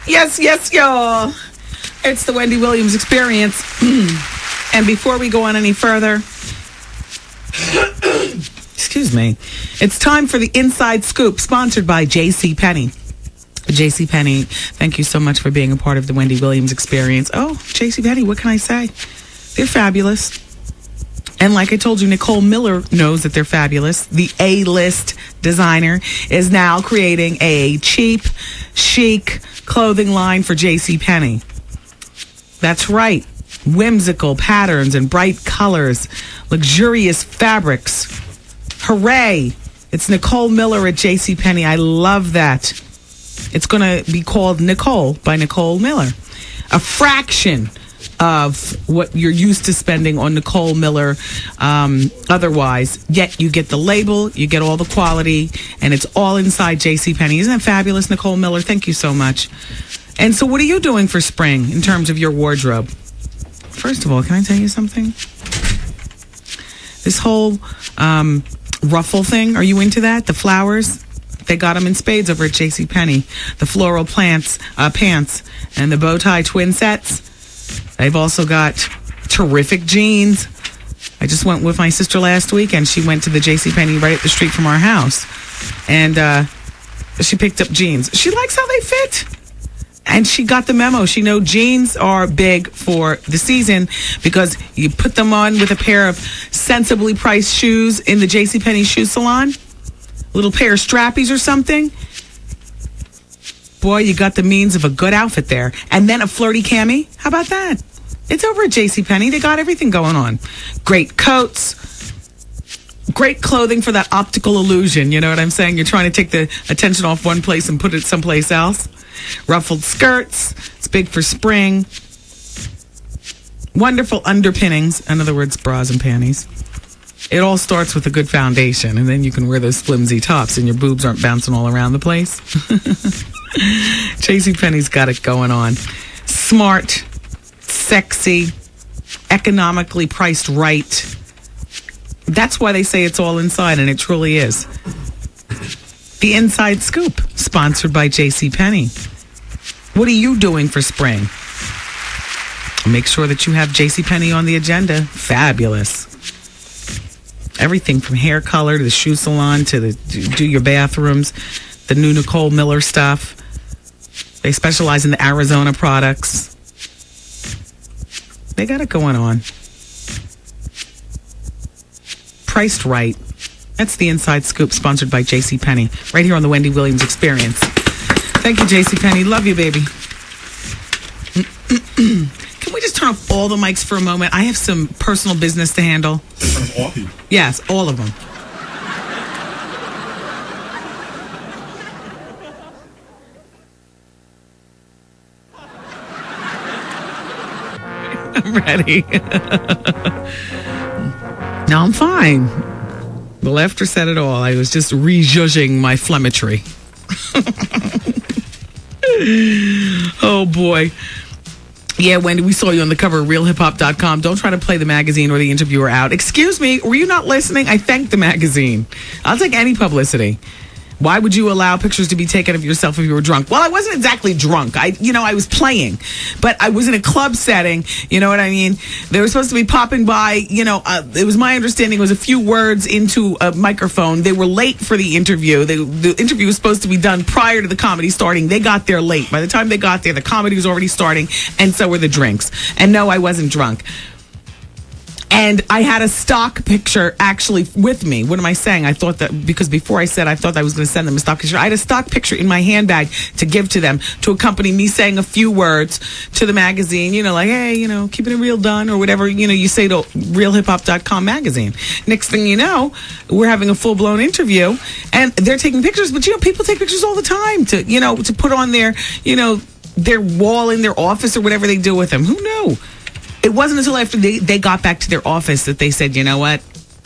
Yes, y'all. It's the Wendy Williams experience. And before we go on any further, excuse me, it's time for the Inside Scoop, sponsored by JCPenney. JCPenney, thank you so much for being a part of the Wendy Williams experience. Oh, JCPenney, what can I say? They're fabulous. And like I told you, Nicole Miller knows that they're fabulous. The A-list designer is now creating a cheap, chic clothing line for JCPenney. That's right. Whimsical patterns and bright colors, luxurious fabrics. Hooray! It's Nicole Miller at JCPenney. I love that. It's going to be called Nicole by Nicole Miller. A fraction of what you're used to spending on Nicole Miller otherwise. Yet you get the label, you get all the quality, and it's all inside JCPenney. Isn't that fabulous, Nicole Miller? Thank you so much. And so what are you doing for spring in terms of your wardrobe? First of all, can I tell you something? This whole ruffle thing, are you into that? The flowers? They got them in spades over at JCPenney. The floral pants and the bow tie twin sets. They've also got terrific jeans. I just went with my sister last week, and she went to the JCPenney right up the street from our house. And she picked up jeans. She likes how they fit. And she got the memo. She knows jeans are big for the season because you put them on with a pair of sensibly priced shoes in the JCPenney shoe salon. A little pair of strappies or something. Boy, you got the means of a good outfit there. And then a flirty cami. How about that? It's over at JCPenney. They got everything going on. Great coats. Great clothing for that optical illusion. You know what I'm saying? You're trying to take the attention off one place and put it someplace else. Ruffled skirts. It's big for spring. Wonderful underpinnings. In other words, bras and panties. It all starts with a good foundation, and then you can wear those flimsy tops and your boobs aren't bouncing all around the place. JCPenney's got it going on. Smart, sexy, economically priced right. That's why they say it's all inside, and it truly is. The Inside Scoop, sponsored by JCPenney. What are you doing for spring? Make sure that you have JCPenney on the agenda. Fabulous. Everything from hair color to the shoe salon to do your bathrooms, the new Nicole Miller stuff. They specialize in the Arizona products. They got it going on. Priced right. That's the Inside Scoop, sponsored by JCPenney, right here on the Wendy Williams Experience. Thank you, JCPenney. Love you, baby. Can we just turn off all the mics for a moment? I have some personal business to handle. Yes, all of them. I'm ready. No, I'm fine. The laughter said it all. I was just rejudging my phlegmetry. Oh, boy. Yeah, Wendy, we saw you on the cover of RealHipHop.com. Don't try to play the magazine or the interviewer out. Excuse me, were you not listening? I thanked the magazine. I'll take any publicity. Why would you allow pictures to be taken of yourself if you were drunk? Well, I wasn't exactly drunk. I was playing, but I was in a club setting. You know what I mean? They were supposed to be popping by. It was my understanding it was a few words into a microphone. They were late for the interview. The interview was supposed to be done prior to the comedy starting. They got there late. By the time they got there, the comedy was already starting, and so were the drinks. And no, I wasn't drunk. And I had a stock picture actually with me. What am I saying? I thought that because before I said I thought I was going to send them a stock picture. I had a stock picture in my handbag to give to them to accompany me saying a few words to the magazine. Like, hey, keeping it real done or whatever, you say to realhiphop.com magazine. Next thing you know, we're having a full-blown interview and they're taking pictures. But, people take pictures all the time to put on their wall in their office or whatever they do with them. Who knew? It wasn't until after they got back to their office that they said, you know what?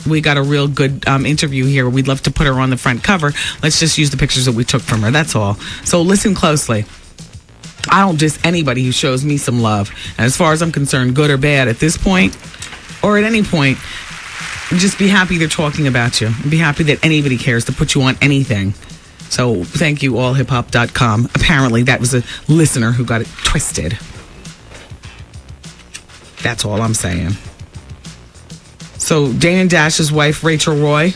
We got a real good interview here. We'd love to put her on the front cover. Let's just use the pictures that we took from her. That's all. So listen closely. I don't diss anybody who shows me some love. And as far as I'm concerned, good or bad, at this point or at any point, just be happy they're talking about you. Be happy that anybody cares to put you on anything. So thank you, allhiphop.com. Apparently that was a listener who got it twisted. That's all I'm saying. So Dana Dash's wife, Rachel Roy,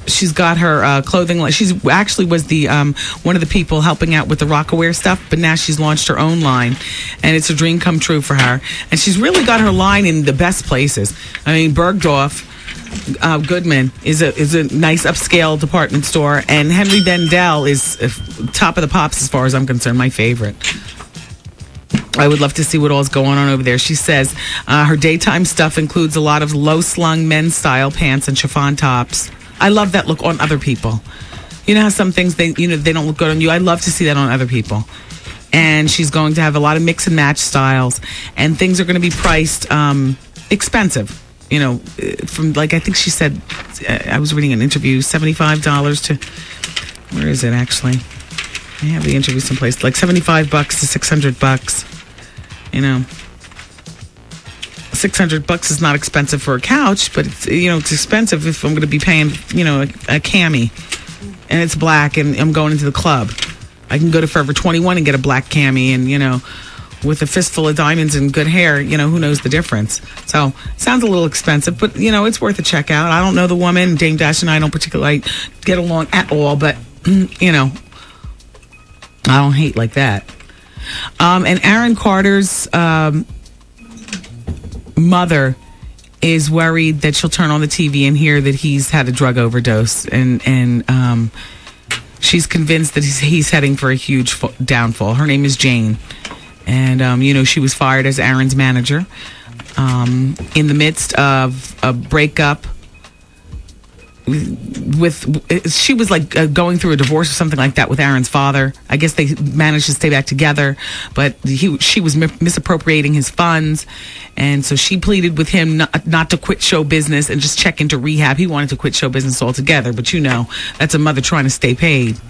she's got her clothing line. She's actually was the one of the people helping out with the Rockaware stuff, but now she's launched her own line, and it's a dream come true for her. And she's really got her line in the best places. I mean, Bergdorf Goodman is a nice upscale department store, and Henry Bendel is top of the pops as far as I'm concerned, my favorite. I would love to see what all's going on over there. She says her daytime stuff includes a lot of low-slung men's style pants and chiffon tops. I love that look on other people. You know how some things they don't look good on you. I love to see that on other people. And she's going to have a lot of mix and match styles, and things are going to be priced expensive. You know, from like I think she said, I was reading an interview, $75 to where is it actually? I have the interview someplace, like $75 to $600. You know, $600 is not expensive for a couch, but it's expensive if I'm going to be paying, a cami, and it's black, and I'm going into the club. I can go to Forever 21 and get a black cami, and with a fistful of diamonds and good hair, who knows the difference? So it sounds a little expensive, but it's worth a check out. I don't know the woman. Dame Dash and I don't particularly get along at all, but I don't hate like that. And Aaron Carter's mother is worried that she'll turn on the TV and hear that he's had a drug overdose, and she's convinced that he's heading for a huge downfall. Her name is Jane, and she was fired as Aaron's manager in the midst of a breakup. She was going through a divorce or something like that with Aaron's father. I guess they managed to stay back together, but she was misappropriating his funds, and so she pleaded with him not to quit show business and just check into rehab. He wanted to quit show business altogether, but that's a mother trying to stay paid.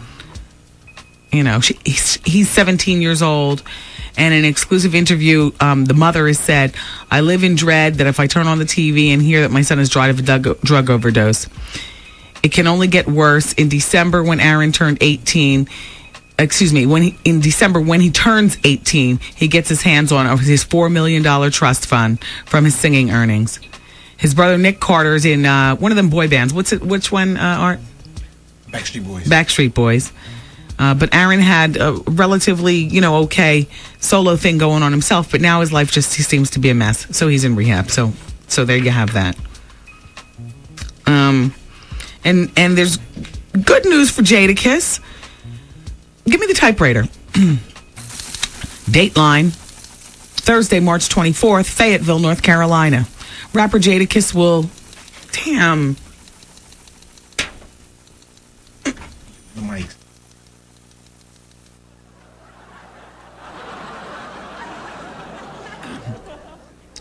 He's 17 years old, and in an exclusive interview, the mother has said, "I live in dread that if I turn on the TV and hear that my son has died of a drug overdose, it can only get worse." In December, when Aaron turned 18, in December when he turns 18, he gets his hands on his $4 million trust fund from his singing earnings. His brother Nick Carter's in one of them boy bands. Which one, Art? Backstreet Boys. But Aaron had a relatively, okay solo thing going on himself, but now his life he seems to be a mess. So he's in rehab. So there you have that. And there's good news for Jadakiss. Give me the typewriter. Dateline, Thursday, March 24th, Fayetteville, North Carolina. Rapper Jadakiss will, damn. Mike.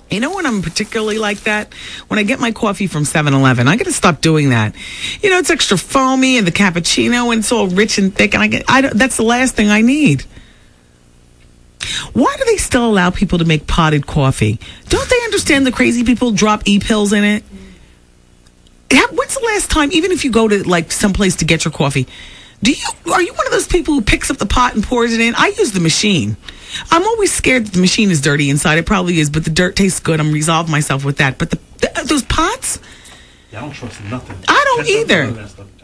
When I'm particularly like that? When I get my coffee from 7-Eleven, I got to stop doing that. It's extra foamy and the cappuccino, and it's all rich and thick, and that's the last thing I need. Why do they still allow people to make potted coffee? Don't they understand the crazy people drop e-pills in it? When's the last time, even if you go to someplace to get your coffee, are you one of those people who picks up the pot and pours it in? I use the machine. I'm always scared that the machine is dirty inside. It probably is, but the dirt tastes good. I'm resolved myself with that. But those pots? Yeah, I don't trust nothing. I don't either.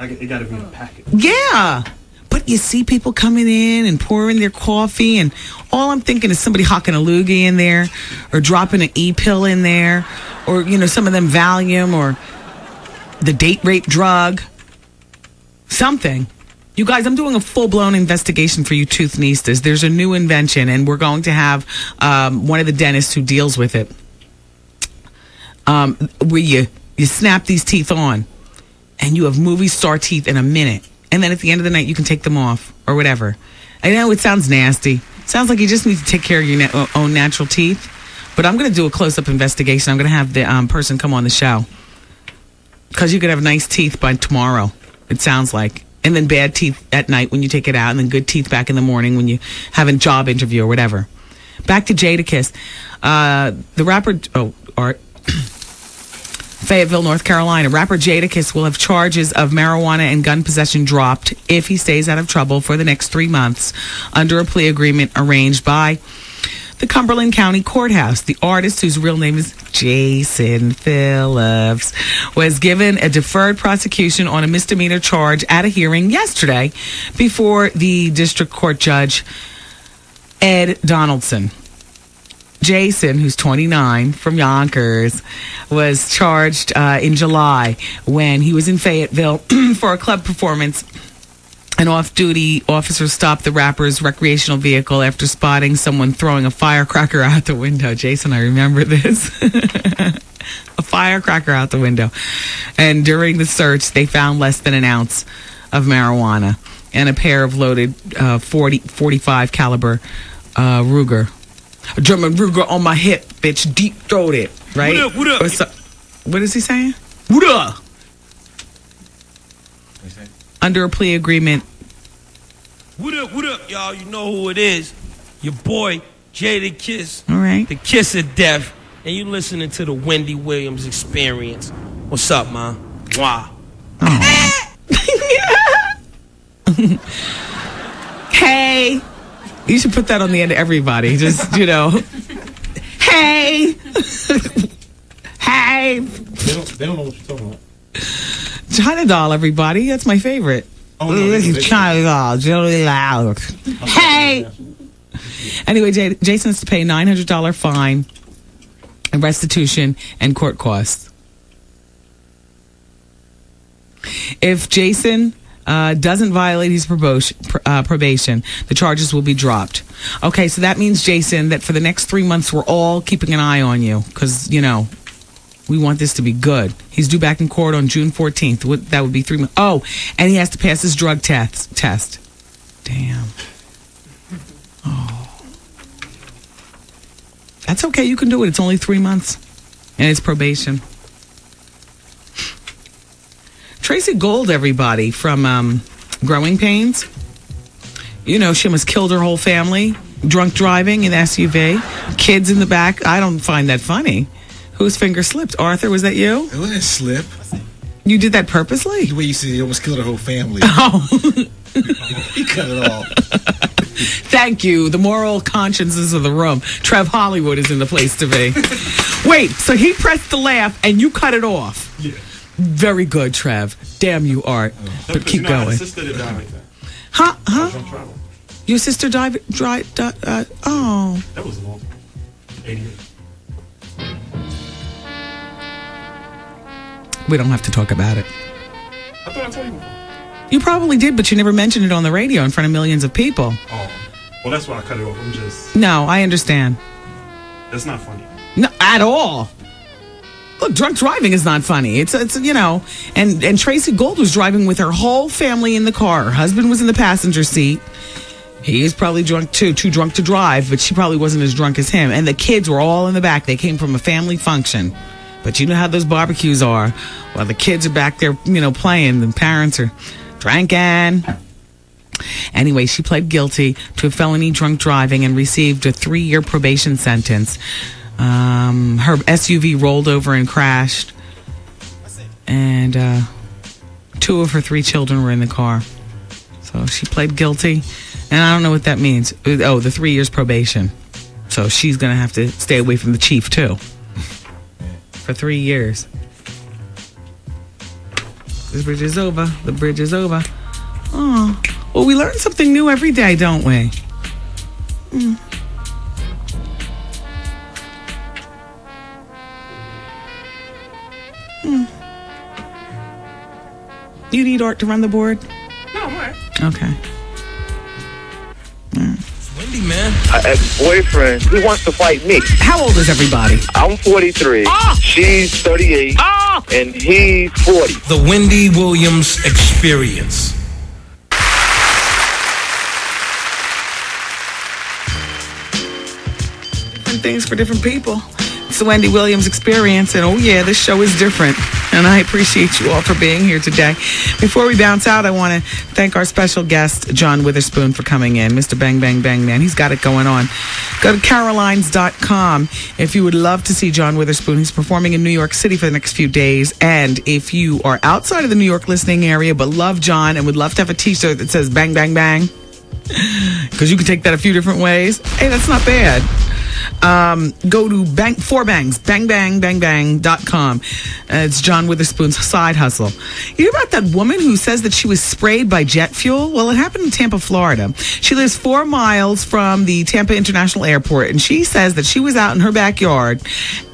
It got to be in a packet. Yeah. But you see people coming in and pouring their coffee, and all I'm thinking is somebody hocking a loogie in there, or dropping an e-pill in there, or, some of them Valium, or the date rape drug. Something. You guys, I'm doing a full-blown investigation for you tooth-nistas. There's a new invention, and we're going to have one of the dentists who deals with it, where you snap these teeth on, and you have movie star teeth in a minute. And then at the end of the night, you can take them off, or whatever. I know it sounds nasty. Sounds like you just need to take care of your own natural teeth. But I'm going to do a close-up investigation. I'm going to have the person come on the show. Because you could have nice teeth by tomorrow, it sounds like. And then bad teeth at night when you take it out, and then good teeth back in the morning when you have a job interview or whatever. Back to Jadakiss. The rapper, Art. Fayetteville, North Carolina. Rapper Jadakiss will have charges of marijuana and gun possession dropped if he stays out of trouble for the next 3 months under a plea agreement arranged by the Cumberland County Courthouse. The artist, whose real name is Jason Phillips, was given a deferred prosecution on a misdemeanor charge at a hearing yesterday before the district court judge, Ed Donaldson. Jason, who's 29, from Yonkers, was charged in July when he was in Fayetteville for a club performance. An off-duty officer stopped the rapper's recreational vehicle after spotting someone throwing a firecracker out the window. Jason, I remember this. A firecracker out the window. And during the search, they found less than an ounce of marijuana and a pair of loaded 45 caliber Ruger. A German Ruger on my hip, bitch. Deep throated, right? What up? What is he saying? What up? Under a plea agreement. What up, y'all? You know who it is. Your boy, Jadakiss. All right. The Kiss of Death. And you listening to the Wendy Williams Experience. What's up, man? Wow. Hey. You should put that on the end of everybody. Just, you know. Hey. Hey. They don't know what you're talking about. China Doll, everybody. That's my favorite. Oh, no, This is China Doll. Really loud. Hey. Anyway, Jason has to pay $900 fine and restitution and court costs. If Jason doesn't violate his probation, the charges will be dropped. Okay, so that means, Jason, that for the next 3 months, we're all keeping an eye on you because, you know, we want this to be good. He's due back in court on June 14th. That would be 3 months. Oh, and he has to pass his drug test. Damn. Oh. That's okay. You can do it. It's only 3 months. And it's probation. Tracy Gold, everybody, from Growing Pains. You know, she almost killed her whole family. Drunk driving in SUV. Kids in the back. I don't find that funny. Whose finger slipped? Arthur, was that you? It wasn't a slip. You did that purposely? The way you said you almost killed the whole family. Oh. You cut it off. Thank you. The moral consciences of the room. Trev Hollywood is in the place to be. Wait, so he pressed the laugh and you cut it off? Yeah. Very good, Trev. Damn you, Art. But keep going. My sister did die like that. Huh? Drunk driving. Your sister died? Oh. That was a long time. 88. We don't have to talk about it. I thought I told you. You probably did, but you never mentioned it on the radio in front of millions of people. Oh. Well, that's why I cut it off. I'm just... No, I understand. That's not funny. No, at all. Look, drunk driving is not funny. It's you know, and Tracy Gold was driving with her whole family in the car. Her husband was in the passenger seat. He is probably drunk too drunk to drive, but she probably wasn't as drunk as him. And the kids were all in the back. They came from a family function. But you know how those barbecues are. While the kids are back there, you know, playing, the parents are drinking. Anyway, she pled guilty to a felony drunk driving and received a 3-year probation sentence. Her SUV rolled over and crashed. And 2 of her 3 children were in the car. So she pled guilty. And I don't know what that means. Oh, the 3 years probation. So she's going to have to stay away from the chief, too. For 3 years. This bridge is over. The bridge is over. Oh. Well, we learn something new every day, don't we? You need Art to run the board? No, I'm all right. Okay. Wendy, man. Ex-boyfriend, he wants to fight me. How old is everybody? I'm 43. She's 38. And he's 40. The Wendy Williams Experience. Different things for different people. It's the Wendy Williams Experience, and oh yeah, this show is different. And I appreciate you all for being here today. Before we bounce out, I want to thank our special guest, John Witherspoon, for coming in. Mr. Bang, Bang, Bang, man. He's got it going on. Go to carolines.com if you would love to see John Witherspoon. He's performing in New York City for the next few days. And if you are outside of the New York listening area but love John and would love to have a t-shirt that says Bang, Bang, Bang, because you can take that a few different ways, hey, that's not bad. Go to bangbang.com. It's John Witherspoon's side hustle. You hear about that woman who says that she was sprayed by jet fuel? Well, it happened in Tampa, Florida. She lives 4 miles from the Tampa International Airport, and she says that she was out in her backyard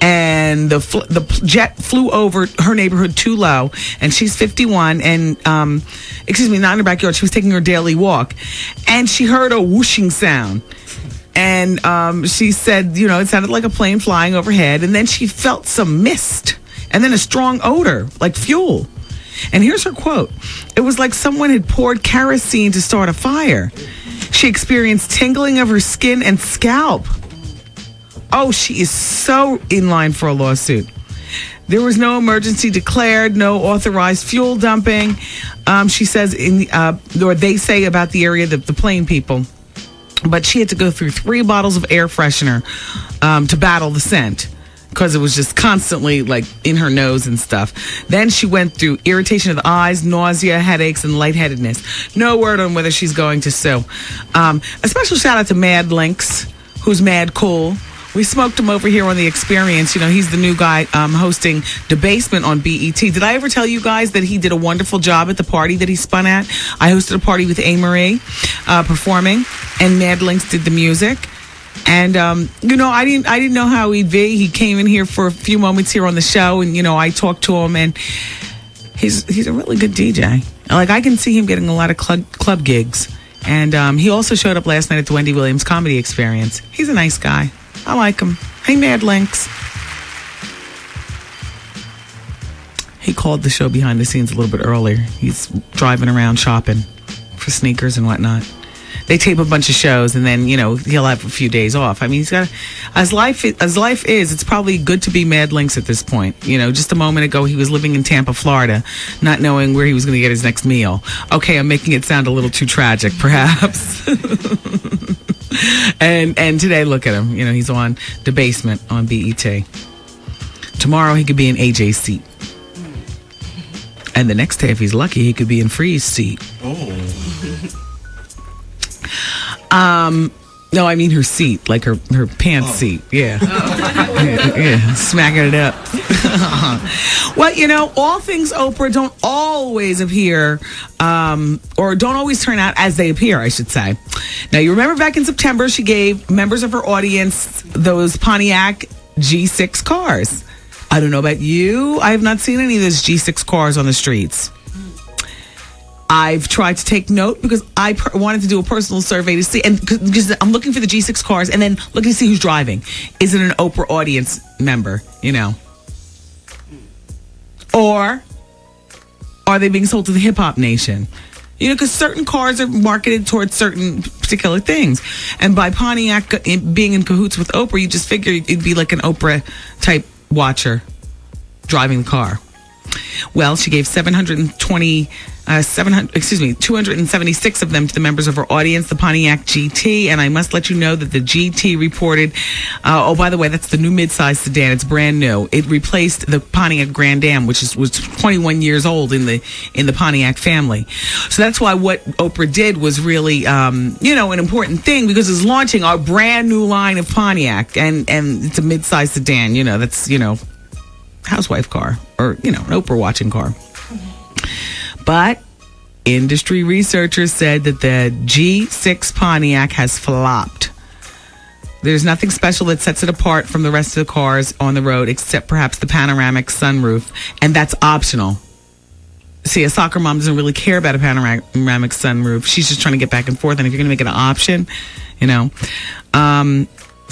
and the jet flew over her neighborhood too low, and she's 51 and not in her backyard. She was taking her daily walk, and she heard a whooshing sound. And she said, it sounded like a plane flying overhead. And then she felt some mist and then a strong odor like fuel. And here's her quote. It was like someone had poured kerosene to start a fire. She experienced tingling of her skin and scalp. Oh, she is so in line for a lawsuit. There was no emergency declared, no authorized fuel dumping. She says, or they say about the area, the plane people. But she had to go through 3 bottles of air freshener to battle the scent because it was just constantly like in her nose and stuff. Then she went through irritation of the eyes, nausea, headaches, and lightheadedness. No word on whether she's going to sue. A special shout out to Mad Linx, who's mad cool. We smoked him over here on The Experience. He's the new guy hosting Debasement on BET. Did I ever tell you guys that he did a wonderful job at the party that he spun at? I hosted a party with A-Marie performing, and Mad Linx did the music. And, I didn't know how he'd be. He came in here for a few moments here on the show, and, I talked to him, and he's a really good DJ. Like, I can see him getting a lot of club gigs. And he also showed up last night at the Wendy Williams Comedy Experience. He's a nice guy. I like him. Hey, Mad Linx. He called the show behind the scenes a little bit earlier. He's driving around shopping for sneakers and whatnot. They tape a bunch of shows, and then, he'll have a few days off. I mean, he's got as life is, it's probably good to be Mad Linx at this point. Just a moment ago, he was living in Tampa, Florida, not knowing where he was going to get his next meal. Okay, I'm making it sound a little too tragic, perhaps. And today, look at him. He's on Debasement on BET. Tomorrow, he could be in AJ's seat. And the next day, if he's lucky, he could be in Free's seat. No, I mean her seat, like her pants seat. Yeah. Yeah, smacking it up. Well, all things Oprah don't always appear, or don't always turn out as they appear, I should say. Now, you remember back in September, she gave members of her audience those Pontiac G6 cars. I don't know about you. I have not seen any of those G6 cars on the streets. I've tried to take note because I wanted to do a personal survey to see, and because I'm looking for the G6 cars and then looking to see who's driving. Is it an Oprah audience member, Or are they being sold to the hip hop nation? Because certain cars are marketed towards certain particular things. And by Pontiac being in cahoots with Oprah, you just figure it'd be like an Oprah type watcher driving the car. Well, she gave 276 of them to the members of her audience, the Pontiac GT. And I must let you know that the GT reported, by the way, that's the new midsize sedan. It's brand new. It replaced the Pontiac Grand Am, which was 21 years old in the Pontiac family. So that's why what Oprah did was really, an important thing, because it's launching our brand new line of Pontiac, and it's a midsize sedan. That's housewife car, or an Oprah watching car. But industry researchers said that the G6 Pontiac has flopped. There's nothing special that sets it apart from the rest of the cars on the road, except perhaps the panoramic sunroof, and that's optional. See, a soccer mom doesn't really care about a panoramic sunroof. She's just trying to get back and forth, and if you're going to make it an option,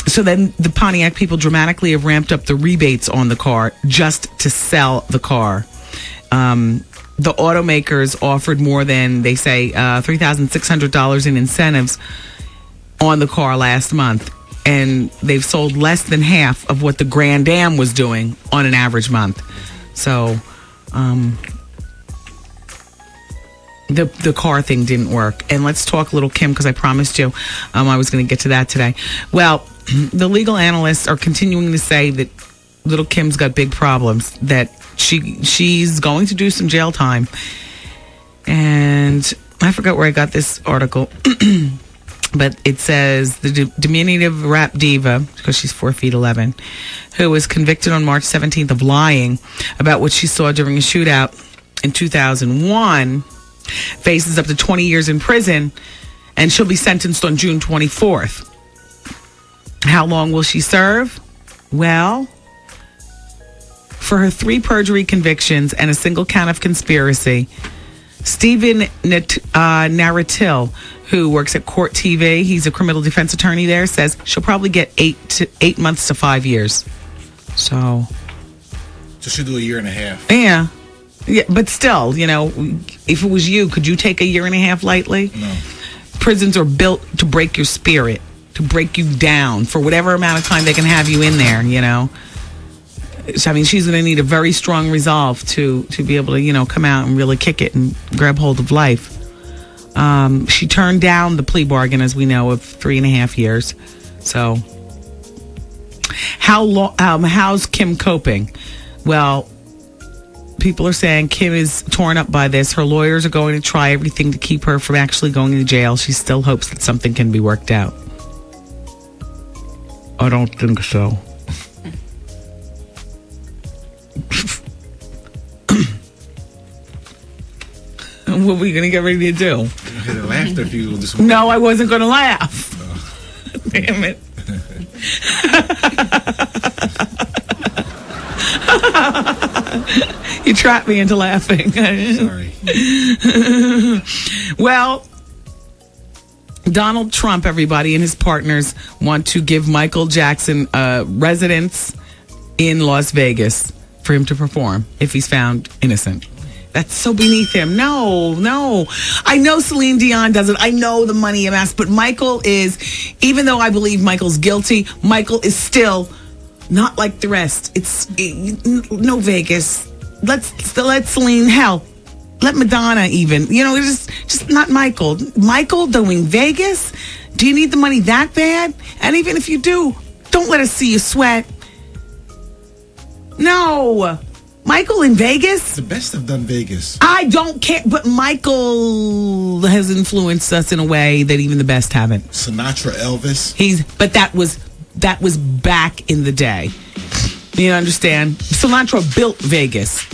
So then the Pontiac people dramatically have ramped up the rebates on the car just to sell the car. The automakers offered more than, they say, $3,600 in incentives on the car last month. And they've sold less than half of what the Grand Am was doing on an average month. So the car thing didn't work. And let's talk Lil Kim, because I promised you I was going to get to that today. Well, the legal analysts are continuing to say that Lil Kim's got big problems, that she's going to do some jail time. And I forgot where I got this article, but it says the diminutive rap diva, because she's 4'11", who was convicted on March 17th of lying about what she saw during a shootout in 2001, faces up to 20 years in prison, and she'll be sentenced on June 24th. How long will she serve? Well, for her 3 perjury convictions and a single count of conspiracy, Stephen Naratil, who works at Court TV, he's a criminal defense attorney there, says she'll probably get 8 months to 5 years. So she'll do a year and a half. Yeah, but still, if it was you, could you take a year and a half lightly? No. Prisons are built to break your spirit, to break you down for whatever amount of time they can have you in there, So, I mean, she's going to need a very strong resolve to be able to, come out and really kick it and grab hold of life. She turned down the plea bargain, as we know, of 3.5 years. So, how's Kim coping? Well, people are saying Kim is torn up by this. Her lawyers are going to try everything to keep her from actually going to jail. She still hopes that something can be worked out. I don't think so. What were we going to get ready to do? I laughed at you this morning. No, I wasn't going to laugh. Oh. Damn it. You trapped me into laughing. Sorry. Well, Donald Trump, everybody, and his partners want to give Michael Jackson a residence in Las Vegas for him to perform if he's found innocent. That's so beneath him. No. I know Celine Dion does it. I know the money amassed. But Michael is, even though I believe Michael's guilty, Michael is still not like the rest. No Vegas. Let's Celine, hell, let Madonna even. Just not Michael. Michael doing Vegas? Do you need the money that bad? And even if you do, don't let us see you sweat. No. Michael in Vegas? The best have done Vegas. I don't care, but Michael has influenced us in a way that even the best haven't. Sinatra, Elvis. But that was back in the day. You understand? Sinatra built Vegas.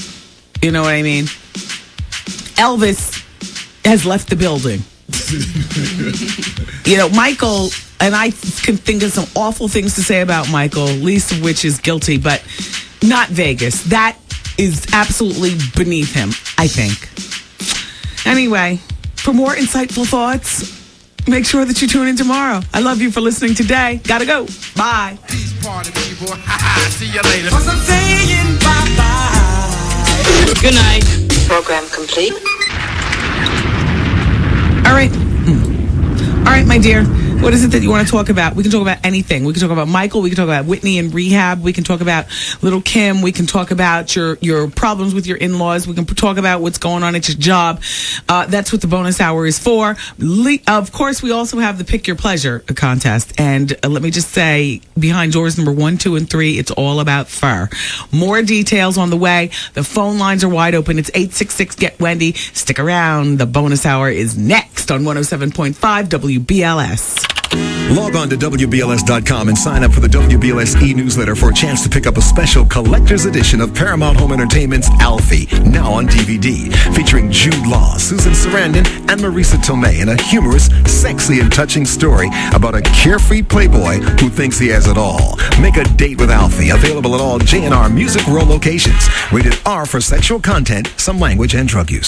You know what I mean? Elvis has left the building. Michael, and I can think of some awful things to say about Michael, least of which is guilty, but not Vegas. That is absolutely beneath him, I think. Anyway, for more insightful thoughts, make sure that you tune in tomorrow. I love you for listening today. Gotta go. Bye. Peace party people. See you later. I'm saying bye-bye. Good night. Program complete. All right. All right, my dear. What is it that you want to talk about? We can talk about anything. We can talk about Michael. We can talk about Whitney in rehab. We can talk about Lil Kim. We can talk about your problems with your in-laws. We can talk about what's going on at your job. That's what the bonus hour is for. Of course, we also have the Pick Your Pleasure contest. And let me just say, behind doors number 1, 2, and 3, it's all about fur. More details on the way. The phone lines are wide open. It's 866-GET-WENDY. Stick around. The bonus hour is next on 107.5 WBLS. Log on to WBLS.com and sign up for the WBLS e-newsletter for a chance to pick up a special collector's edition of Paramount Home Entertainment's Alfie, now on DVD, featuring Jude Law, Susan Sarandon, and Marisa Tomei in a humorous, sexy, and touching story about a carefree playboy who thinks he has it all. Make a date with Alfie, available at all J&R Music Row locations. Rated R for sexual content, some language, and drug use.